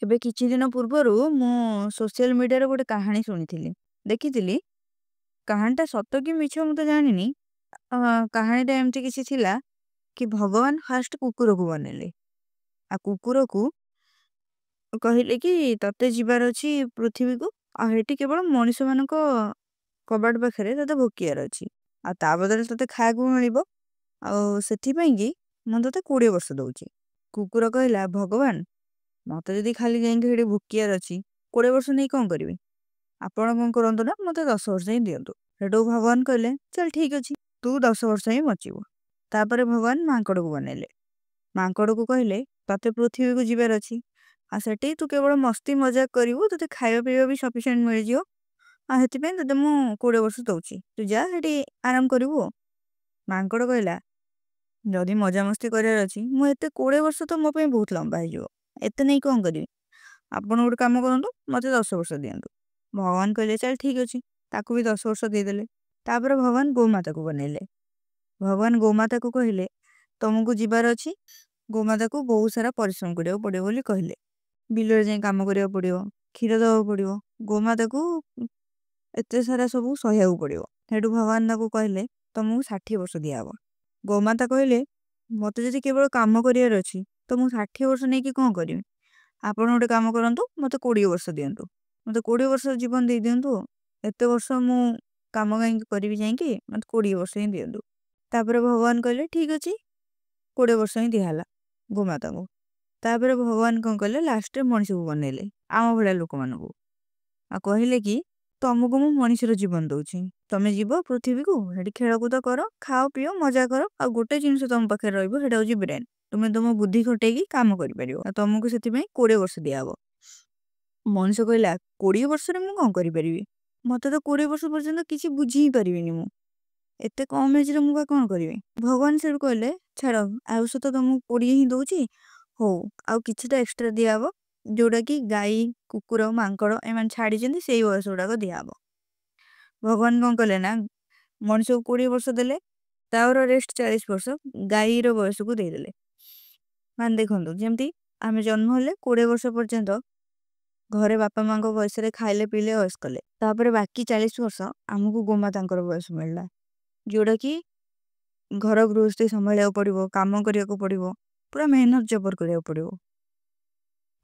ଏବେ କିଛି ଦିନ ପୂର୍ବରୁ ମୁଁ ସୋସିଆଲ ମିଡ଼ିଆରେ ଗୋଟେ କାହାଣୀ ଶୁଣିଥିଲି। ଦେଖିଥିଲି କାହାଣୀଟା ସତ କି ମିଛ ମୁଁ ତ ଜାଣିନି। ଅ କାହାଣୀଟା ଏମିତି କିଛି ଥିଲା କି ଭଗବାନ ଫାଷ୍ଟ କୁକୁରକୁ ବନେଇଲେ। ଆଉ କୁକୁରକୁ କହିଲେ କି ତତେ ଯିବାର ଅଛି ପୃଥିବୀକୁ, ଆଉ ହେଠି କେବଳ ମଣିଷମାନଙ୍କ କବାଟ ପାଖରେ ତତେ ଭୋକିବାର ଅଛି। ଆଉ ତା ବଦଳରେ ତତେ ଖାଇବାକୁ ମିଳିବ। ଆଉ ସେଥିପାଇଁ କି ମୁଁ ତତେ 20 ବର୍ଷ ଦଉଛି। କୁକୁର କହିଲା, ଭଗବାନ ମତେ ଯଦି ଖାଲି ଯାଇକି ସେଠି ଭୋକିବାର ଅଛି, 20 ବର୍ଷ ନେଇ କଣ କରିବି? ଆପଣ କଣ କରନ୍ତୁ ନା ମତେ 10 ବର୍ଷ ହିଁ ଦିଅନ୍ତୁ। ସେଠୁ ଭଗବାନ କହିଲେ, ଚାଲ ଠିକ ଅଛି, ତୁ 10 ବର୍ଷ ହିଁ ବଞ୍ଚିବୁ। ତାପରେ ଭଗବାନ ମାଙ୍କଡକୁ ବନେଇଲେ। ମାଙ୍କଡକୁ କହିଲେ, ତତେ ପୃଥିବୀକୁ ଯିବାର ଅଛି, ଆଉ ସେଠି ତୁ କେବଳ ମସ୍ତି ମଜାକ କରିବୁ, ତତେ ଖାଇବା ପିଇବା ବି ସଫିସିଏଣ୍ଟ ମିଳିଯିବ। ଆଉ ସେଥିପାଇଁ ତତେ ମୁଁ 20 ବର୍ଷ ଦଉଛି, ତୁ ଯା ସେଠି ଆରାମ କରିବୁ ଆଉ। ମାଙ୍କଡ କହିଲା, ଯଦି ମଜାମସ୍ତି କରିବାର ଅଛି, ମୁଁ ଏତେ 20 ବର୍ଷ ତ ମୋ ପାଇଁ ବହୁତ ଲମ୍ବା ହେଇଯିବ। ଏତେ ନେଇ କଣ କରିବି? ଆପଣ ଗୋଟେ କାମ କରନ୍ତୁ, ମତେ 10 ବର୍ଷ ଦିଅନ୍ତୁ। ଭଗବାନ କହିଲେ, ଚାଲ ଠିକ ଅଛି। ତାକୁ ବି 10 ବର୍ଷ ଦେଇଦେଲେ। ତାପରେ ଭଗବାନ ଗୋମାତାକୁ ବନେଇଲେ। ଭଗବାନ ଗୋମାତାକୁ କହିଲେ, ତମକୁ ଯିବାର ଅଛି, ଗୋମାତାକୁ ବହୁତ ସାରା ପରିଶ୍ରମ କରିବାକୁ ପଡିବ ବୋଲି କହିଲେ। ବିଲରେ ଯାଇ କାମ କରିବାକୁ ପଡିବ, କ୍ଷୀର ଦେବାକୁ ପଡିବ, ଗୋମାତାକୁ ଏତେ ସାରା ସବୁ ସହିବାକୁ ପଡିବ। ସେଠୁ ଭଗବାନ ତାକୁ କହିଲେ, ତମକୁ 60 ବର୍ଷ ଦିଆହବ। ଗୋମାତା କହିଲେ, ମତେ ଯଦି କେବଳ କାମ କରିବାର ଅଛି, ତ ମୁଁ 60 ବର୍ଷ ନେଇକି କଣ କରିବି? ଆପଣ ଗୋଟେ କାମ କରନ୍ତୁ, ମତେ 20 ବର୍ଷ ଦିଅନ୍ତୁ। ମତେ 20 ବର୍ଷ ଜୀବନ ଦେଇ ଦିଅନ୍ତୁ। ଏତେ ବର୍ଷ ମୁଁ କାମ କାହିଁକି କରିବି ଯାଇକି, ମତେ 20 ବର୍ଷ ହିଁ ଦିଅନ୍ତୁ। ତାପରେ ଭଗବାନ କହିଲେ, ଠିକ ଅଛି, 20 ବର୍ଷ ହିଁ ଦିଆହେଲା ଗୋମାତାଙ୍କୁ। ତାପରେ ଭଗବାନ କଣ କଲେ, ଲାଷ୍ଟରେ ମଣିଷକୁ ବନେଇଲେ, ଆମ ଭଳିଆ ଲୋକମାନଙ୍କୁ। ଆଉ କହିଲେ କି, ତମକୁ ମୁଁ ମଣିଷର ଜୀବନ ଦଉଛି, ତମେ ଯିବ ପୃଥିବୀକୁ, ସେଠି ଖେଳକୁଦ କର, ଖାଅ ପିଅ ମଜା କର, ଆଉ ଗୋଟେ ଜିନିଷ ତମ ପାଖରେ ରହିବ, ସେଟା ହଉଛି ବ୍ରେନ। ତୁମେ ତମ ବୁଦ୍ଧି ଖଟେଇକି କାମ କରିପାରିବ, ଆଉ ତମକୁ ସେଥିପାଇଁ 20 ବର୍ଷ ଦିଆହବ। ମଣିଷ କହିଲା, 20 ବର୍ଷରେ ମୁଁ କଣ କରିପାରିବି? ମତେ ତ 20 ବର୍ଷ ପର୍ଯ୍ୟନ୍ତ କିଛି ବୁଝି ହିଁ ପାରିବିନି ମୁଁ। ଏତେ କମ ଏଜରେ ମୁଁ ବା କଣ କରିବି? ଭଗବାନ ସେଠୁ କହିଲେ, ଛାଡ, ଆୟୁଷ ତ ତମକୁ 20 ହିଁ ଦଉଛି, ହଉ ଆଉ କିଛିଟା ଏକ୍ସଟ୍ରା ଦିଆହବ, ଯୋଉଟା କି ଗାଈ, କୁକୁର, ମାଙ୍କଡ ଏମାନେ ଛାଡିଛନ୍ତି, ସେଇ ବୟସ ଗୁଡାକ ଦିଆହବ। ଭଗବାନ କଣ କଲେ ନା, ମଣିଷକୁ 20 ବର୍ଷ ଦେଲେ, ତାର ରେଷ୍ଟ 40 ବର୍ଷ ଗାଈର ବୟସକୁ ଦେଇଦେଲେ। ମାନେ ଦେଖନ୍ତୁ, ଯେମିତି ଆମେ ଜନ୍ମ ହେଲେ 20 ବର୍ଷ ପର୍ଯ୍ୟନ୍ତ ଘରେ ବାପା ମାଙ୍କ ବୟସରେ ଖାଇଲେ ପିଇଲେ ବୟସ କଲେ, ତାପରେ ବାକି 40 ବର୍ଷ ଆମକୁ ଗୋମାତାଙ୍କର ବୟସ ମିଳିଲା, ଯୋଉଟା କି ଘର ଗୃହସ୍ଥୀ ସମ୍ଭାଳିବାକୁ ପଡିବ, କାମ କରିବାକୁ ପଡିବ, ପୁରା ମେହନତ ଜବର କରିବାକୁ ପଡିବ।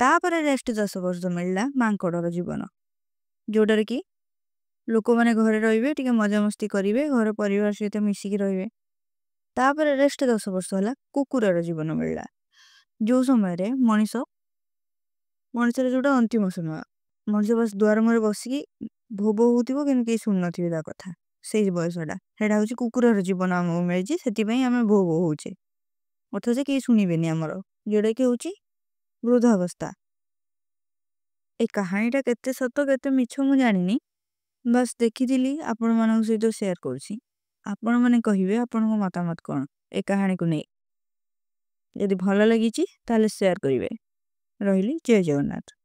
ତାପରେ ରେଷ୍ଟ 10 ବର୍ଷ ମିଳିଲା ମାଙ୍କଡର ଜୀବନ, ଯୋଉଟାରେ କି ଲୋକମାନେ ଘରେ ରହିବେ, ଟିକେ ମଜାମସ୍ତି କରିବେ, ଘର ପରିବାର ସହିତ ମିଶିକି ରହିବେ। ତାପରେ ରେଷ୍ଟ 10 ବର୍ଷ ହେଲା କୁକୁରର ଜୀବନ ମିଳିଲା, ଯୋଉ ସମୟରେ ମଣିଷର ଯୋଉଟା ଅନ୍ତିମ ସମୟ। ମଣିଷ ବାସ ଦୁଆର ମୁହଁରେ ବସିକି ଭୋ ଭୋ ହଉଥିବ, କିନ୍ତୁ କେହି ଶୁଣୁନଥିବେ ତା କଥା। ସେଇ ବୟସଟା, ସେଇଟା ହଉଛି କୁକୁରର ଜୀବନ ଆମକୁ ମିଳିଛି, ସେଥିପାଇଁ ଆମେ ଭୋ ଭୋ ହଉଛେ, ଅଥଚ କେହି ଶୁଣିବେନି ଆମର, ଯୋଉଟା କି ହଉଛି ବୃଦ୍ଧାବସ୍ଥା। ଏ କାହାଣୀଟା କେତେ ସତ କେତେ ମିଛ ମୁଁ ଜାଣିନି, ବାସ୍ ଦେଖିଥିଲି, ଆପଣମାନଙ୍କ ସହିତ ସେୟାର କରୁଛି। ଆପଣମାନେ କହିବେ ଆପଣଙ୍କ ମତାମତ କଣ ଏ କାହାଣୀକୁ ନେଇ। ଯଦି ଭଲ ଲାଗିଛି ତାହେଲେ ସେୟାର କରିବେ। ରହିଲି, ଜୟ ଜଗନ୍ନାଥ।